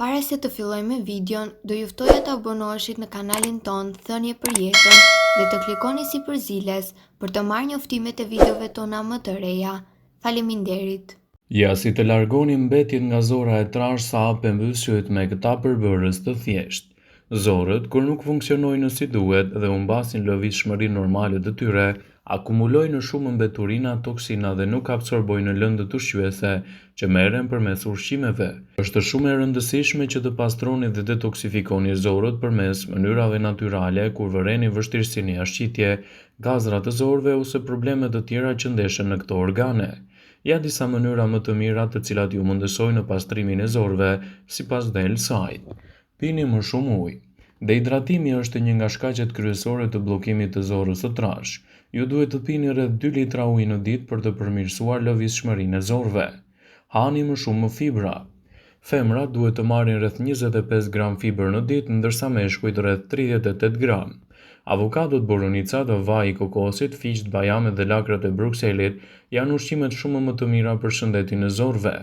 Para se të fillojmë me videon, do ju ftoja të abonoheshit në kanalin ton Thënie për Jetën dhe të klikoni si përziles për të marrë njoftimet e videove tona më të reja. Faleminderit. Ja, si të largoni mbetjet nga zora e trash sa hape mbysjët me këta përbërës të thjesht. Zorët, kur nuk funksionojnë si duhet dhe humbasin lëvizshmërinë normale të tyre, akumulojnë shumë mbeturina, toksina dhe nuk absorbojnë lëndët ushqyese që merren përmes ushqimeve. Është shumë e rëndësishme që të pastroni dhe detoksifikoni zorët përmes mënyrave natyrale kur vëreni vështirësinë jashtëqitje, gazra të zorëve ose probleme të tjera që ndeshen në këto organe. Ja disa mënyra më të mira të cilat ju mundësojnë në pastrimin e zorëve sipas del-saj. Pini më shumë ujë. Dehidratimi është një nga shkaqet kryesore të bllokimit të zorrës së trash. Ju duhet të pini rreth 2 litra ujë në ditë për të përmirësuar lëvizshmërinë e zorëve. Hani më shumë fibra. Femrat duhet të marrin rreth 25 gram fibër në ditë, ndërsa meshkujt rreth 38 gram. Avokadot, boronica, vaji i kokosit, fiqt, bajamet dhe lakrat e Brukselit janë ushqimet shumë më të mira për shëndetin e zorëve.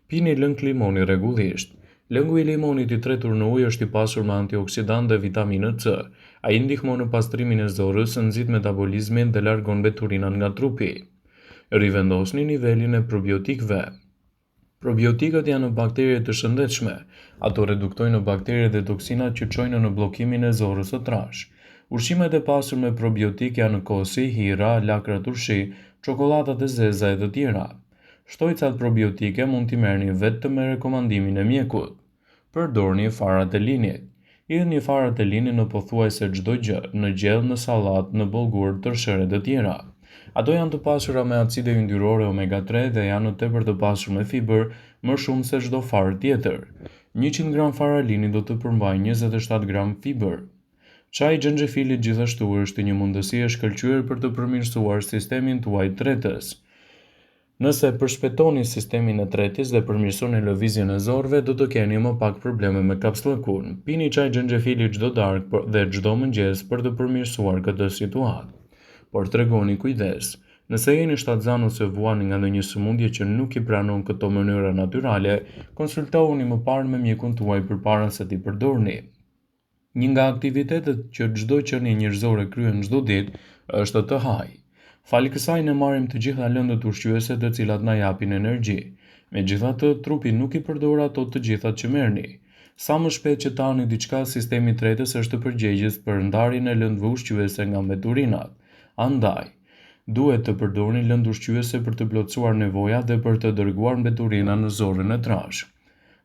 Pini lëng limoni rregullisht. Lëngu i limonit i tretur në ujë është i pasur me antioksidant dhe vitaminë C. Ai ndihmon në pastrimin e zorrës, nxit metabolizmin dhe largon mbeturinat nga trupi. Rivendosni nivelin e probiotikëve. Probiotikët janë bakterie të shëndetshme. Ato reduktojnë bakteriet dhe toksinat që çojnë në bllokimin e zorrës së trash. Ushqimet e pasur me probiotik janë kosi, hira, lakrat urshi, çokolladat e zeza e të tjera. Shtojcat probiotike mund t'i merrni vetëm me rekomandimin e mjekut. Përdorni farat e linit. Hidhni farat e linit në pothuajse çdo gjë, në gjell, në sallatë, në bollgur, tërshëre e të tjera. Ato janë të pasura me acide yndyrore omega 3 dhe janë tepër të pasur me fibër, më shumë se çdo farë tjetër. 100 gram fara lini do të përmbajë 27 gram fibër. Çaji i xhenxhefilit gjithashtu është një mundësi e shkëlqyer për të përmirësuar sistemin tuaj tretës. Nëse përshpejtoni sistemin e tretës dhe përmirësoni lëvizjen e zorëve, do të keni më pak probleme me kapsllëkun. Pini çaj xhenxhefili çdo darkë dhe çdo mëngjes për të përmirësuar këtë situatë. Por tregoni kujdes. Nëse jeni shtatzan ose vuani nga ndonjë sëmundje që nuk i pranon këto mënyra natyrale, konsultohuni më parë me mjekun tuaj përpara se t'i përdorni. Një nga aktivitetet që çdo qenie njerëzore kryen çdo ditë është të hajë. Falë kësaj ne marrim të gjitha lëndët ushqyese të cilat na japin energji. Megjithatë, trupi nuk i përdor ato të gjitha që merrni. Sa më shpejt që tani diçka, sistemi i tretës është përgjegjës për ndarjen e lëndëve ushqyese nga mbeturinat. Andaj, duhet të përdorni lëndë ushqyese për të plotësuar nevojat dhe për të dërguar mbeturina në zorën e trash.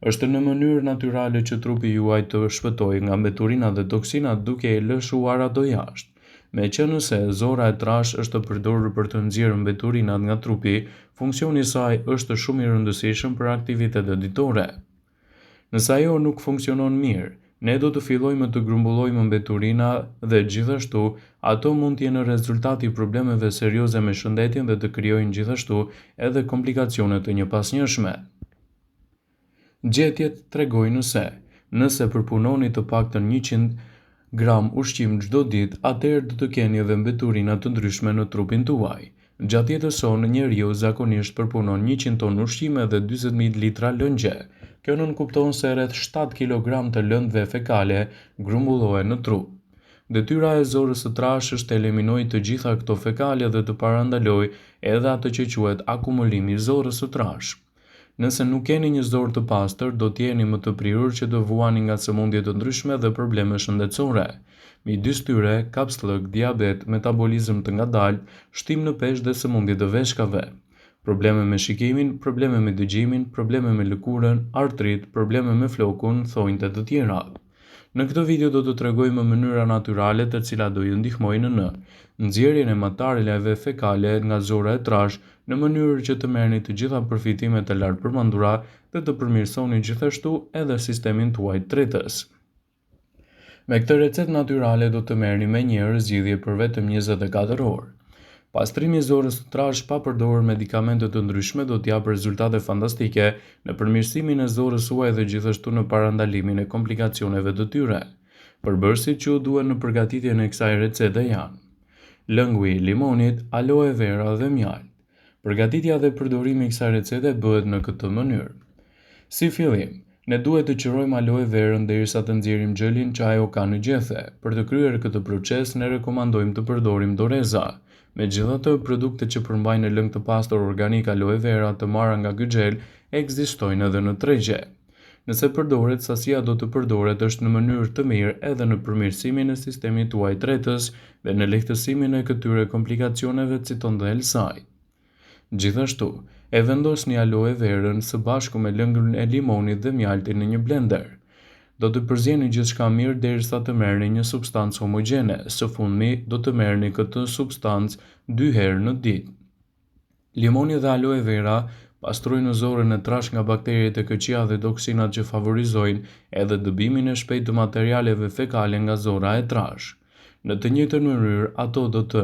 Është në mënyrë natyrale që trupi juaj të shpëtojë nga mbeturinat dhe toksinat duke i lëshuar ato jashtë. Meqenëse zora e trash është përdorur për të nxjerrë mbeturinat nga trupi, funksioni i saj është shumë i rëndësishëm për aktivitetet ditore. Nëse ajo nuk funksionon mirë, ne do të fillojmë të grumbullojmë mbeturina dhe gjithashtu ato mund të jenë rezultati i problemeve serioze me shëndetin dhe të krijojnë gjithashtu edhe komplikacione të njëpasnjëshme. Gjetjet tregojnë se nëse përpunoni të paktën 100 gram ushqim çdo ditë, atëherë do të keni edhe mbeturina të ndryshme në trupin tuaj. Gjatë jetës sonë, njeriu zakonisht përpunon 100 ton ushqime dhe 40.000 litra lëngje. Kjo nënkupton se rreth 7 kg të lëndëve fekale grumbullohen në trup. Detyra e zorës së trash është të eliminojë të gjitha këto fekale dhe të parandalojë edhe atë që quhet akumulimi i zorës së trash. Nëse nuk keni një zorë të pastër, do t'jeni më të prirur që të vuani nga sëmundje të ndryshme dhe probleme shëndetësore. Midis tyre, kapsllëk, diabet, metabolizëm të ngadaltë, shtim në peshë dhe sëmundje të veshkave. Probleme me shikimin, probleme me dëgjimin, probleme me lëkurën, artrit, probleme me flokun, thonjtë e të tjera. Në këtë video do të tregojmë mënyra natyrale të cilat do ju ndihmojnë në nxjerrjen e materialeve fekale nga zora e trash në mënyrë që të merrni të gjitha përfitimet e lartë përmendura dhe të përmirësoni gjithashtu edhe sistemin tuaj tretës. Me këtë recetë natyrale do të merrni menjëherë zgjidhje për vetëm 24 orë. Pastrimi i zorës së trash pa përdorur medikamente të ndryshme do t'japë rezultate fantastike në përmirësimin e zorës suaj dhe gjithashtu në parandalimin e komplikacioneve të tyre. Përbërësit që u duhen në përgatitjen e kësaj recete janë: lëngu i limonit, aloe vera dhe mjaltë. Përgatitja dhe përdorimi i kësaj recete bëhet në këtë mënyrë. Si fillim, Ne duhet të qërojmë aloe verën derisa të nxjerrim xhelin që ajo ka në gjethe. Për të kryer këtë proces, ne rekomandojmë të përdorim doreza. Megjithatë, produktet që përmbajnë lëng të pastër organik aloe vera të marra nga ky xhel ekzistojnë edhe në tregje. Nëse përdoret, sasia do të përdoret është në mënyrë të mirë edhe në përmirësimin e sistemit tuaj tretës dhe në lehtësimin e këtyre komplikacioneve si të ndel saj. Gjithashtu, e vendosni aloe verën së bashku me lëngun e limonit dhe mjaltin në një blender. Do të përzjeni gjithçka mirë derisa të merrni një substancë homogjene. Së fundmi, do të merrni këtë substancë 2 herë në ditë. Limoni dhe aloe vera pastrojnë zorën e trashë nga bakteriet e këqija dhe toksinat që favorizojnë edhe dëbimin e shpejtë të materialeve fekale nga zora e trashë. Në të njëjtën mënyrë, ato do të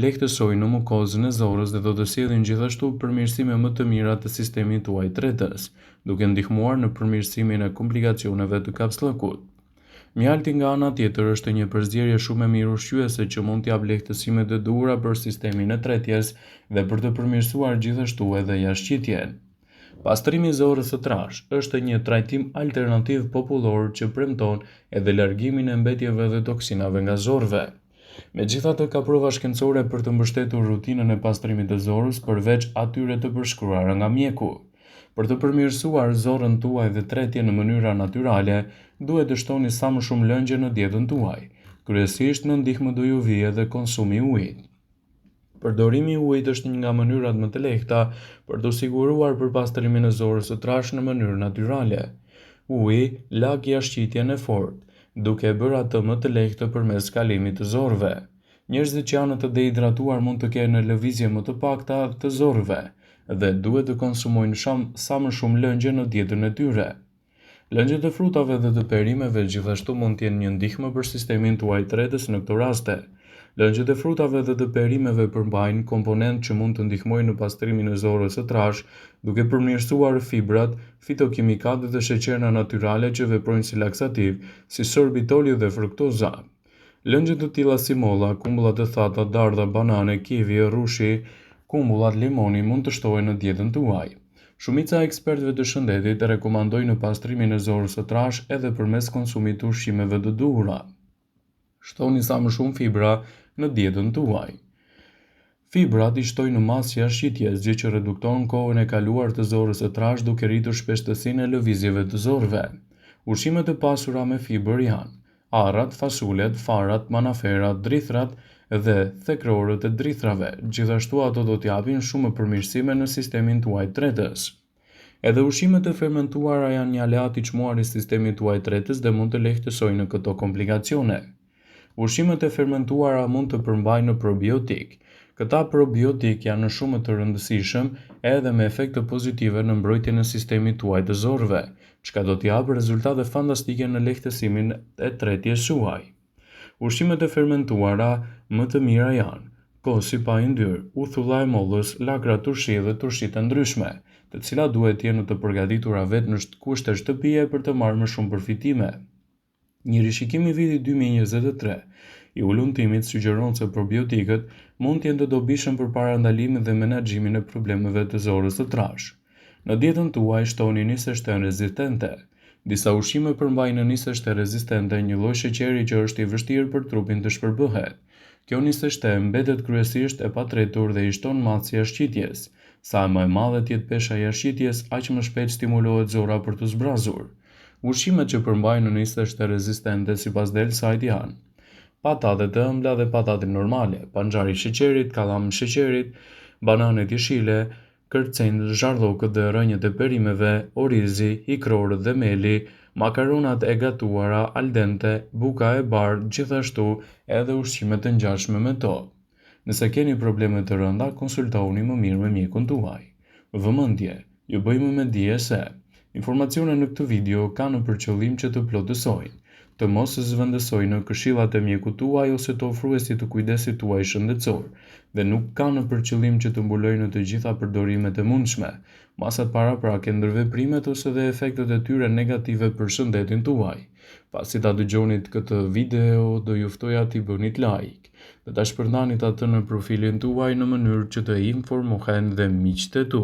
lehtësojnë mukozën e zorës dhe do të sjellin gjithashtu përmirësime më të mira të sistemit tuaj tretës, duke ndihmuar në përmirësimin e komplikacioneve të kapsllëkut. Mjalti nga ana tjetër është një përzierje shumë e mirë ushqyese që mund t'jap lehtësime të duhura për sistemin e tretjes dhe për të përmirësuar gjithashtu edhe jashtëqitjen. Pastrimi i zorës së trashë është një trajtim alternativ popullor që premton edhe largimin e mbetjeve dhe toksinave nga zorve. Megjithatë, ka prova shkencore për të mbështetur rutinën e pastrimit të zorës përveç atyre të përshkruara nga mjeku. Për të përmirësuar zorën tuaj dhe tretjen në mënyra natyrale, duhet të shtoni sa më shumë lëngje në dietën tuaj, kryesisht në ndihmë do ju vijë dhe konsumi i ujit. Përdorimi i ujit është një nga mënyrat më të lehta për të siguruar përpastrimin e zorës së trashë në mënyrë natyrale. Uji lag jashtëqitjen e fortë, duke e bërë atë më të lehtë përmes kalimit të zorëve. Njerëzit që janë të dehidratuar mund të kenë lëvizje më të pakta të zorëve dhe duhet të konsumojnë sa më shumë lëngje në dietën e tyre. Lëngjet e frutave dhe të perimeve gjithashtu mund të jenë një ndihmë për sistemin tuaj tretës në këto raste. Lëngjet e frutave dhe të perimeve përmbajnë komponentë që mund të ndihmojnë në pastrimin e zorës së trashë, duke përmirësuar fibrat, fitokimikatë dhe sheqerna natyrale që veprojnë si laksativ, si sorbitoli dhe fruktoza. Lëngje të tilla si molla, kumbullat e thata, dardha, banane, kivi, rrushi, kumbullat, limoni mund të shtohen në dietën tuaj. Shumica e ekspertëve të shëndetit e rekomandojnë pastrimin e zorës së trashë edhe përmes konsumit të ushqimeve të duhura. Shtoni sa më shumë fibra në dietën tuaj. Fibrat i shtojnë masë jashtëqitjes, gjë që redukton kohën e kaluar të zorës së trashë duke rritur shpeshtësinë e lëvizjeve të zorëve. Ushqimet e pasura me fibër janë arrat, fasulet, farat, manaferat, drithrat dhe thekrorët e drithrave. Gjithashtu ato do t'japin shumë përmirësime në sistemin tuaj tretës. Edhe ushqimet e fermentuara janë një aleat i çmuar i sistemit tuaj tretës dhe mund të lehtësojnë këto komplikacione. Ushqimet e fermentuara mund të përmbajnë probiotik. Këta probiotik janë shumë të rëndësishëm edhe me efekte pozitive në mbrojtjen e sistemit tuaj të zorëve, çka do t'japë rezultate fantastike në lehtësimin e tretjes suaj. Ushqimet e fermentuara më të mira janë kosi pa yndyr, uthulla e mollës, lagra turshi dhe turshi të ndryshme, të cilat duhet të jenë të përgatitura vetë në kushte shtëpie për të marrë më shumë përfitime. Një rishikim i vitit 2023 i uluntimit sugjeron se probiotikët mund të jenë të dobishëm për parandalimit dhe menaxhimin e problemeve të zorës së trashë. Në dietën tuaj shtoni nisë shtën rezistente. Disa ushqime përmbajnë nisë shtë rezistente, një lloj sheqeri që është i vështirë për trupin të shpërbëhet. Kjo nisë shtë mbetet kryesisht e patretur dhe i shton masë jashtëqitjes. Sa më e madhe të jetë pesha e jashtëqitjes, aq më shpejt stimulohet zora për të zbrazur. Ushqimet që përmbajnë nisë shtë rezistente sipas delsajt janë patatet e ëmbla dhe patatet normale, panxari i sheqerit, kallami i sheqerit, bananet jeshile, kërcenë, zhardhokët dhe rënjët e perimeve, orizi, ikrorët dhe meli, makaronat e gatuara al dente, buka e bardhë, gjithashtu edhe ushqimet të ngjashme me to. Nëse keni probleme të rënda, konsultoni më mirë me mjekun tuaj. Vëmendje, ju bëjmë me dije se informacionet në këtë video kanë për qëllim që të plotësojnë, të mos zëvendësojnë këshillat e mjekut tuaj ose të ofruesit të kujdesit tuaj shëndetësor, dhe nuk kanë për qëllim që të mbulojnë të gjitha përdorimet e mundshme, masat paraprake, ndërveprimet ose dhe efektet e tyre negative për shëndetin tuaj. Pasi ta dëgjonit këtë video, do ju ftoja t'i bënit like dhe ta shpërndanit atë në profilin tuaj në mënyrë që të informohen dhe miqtë e tu.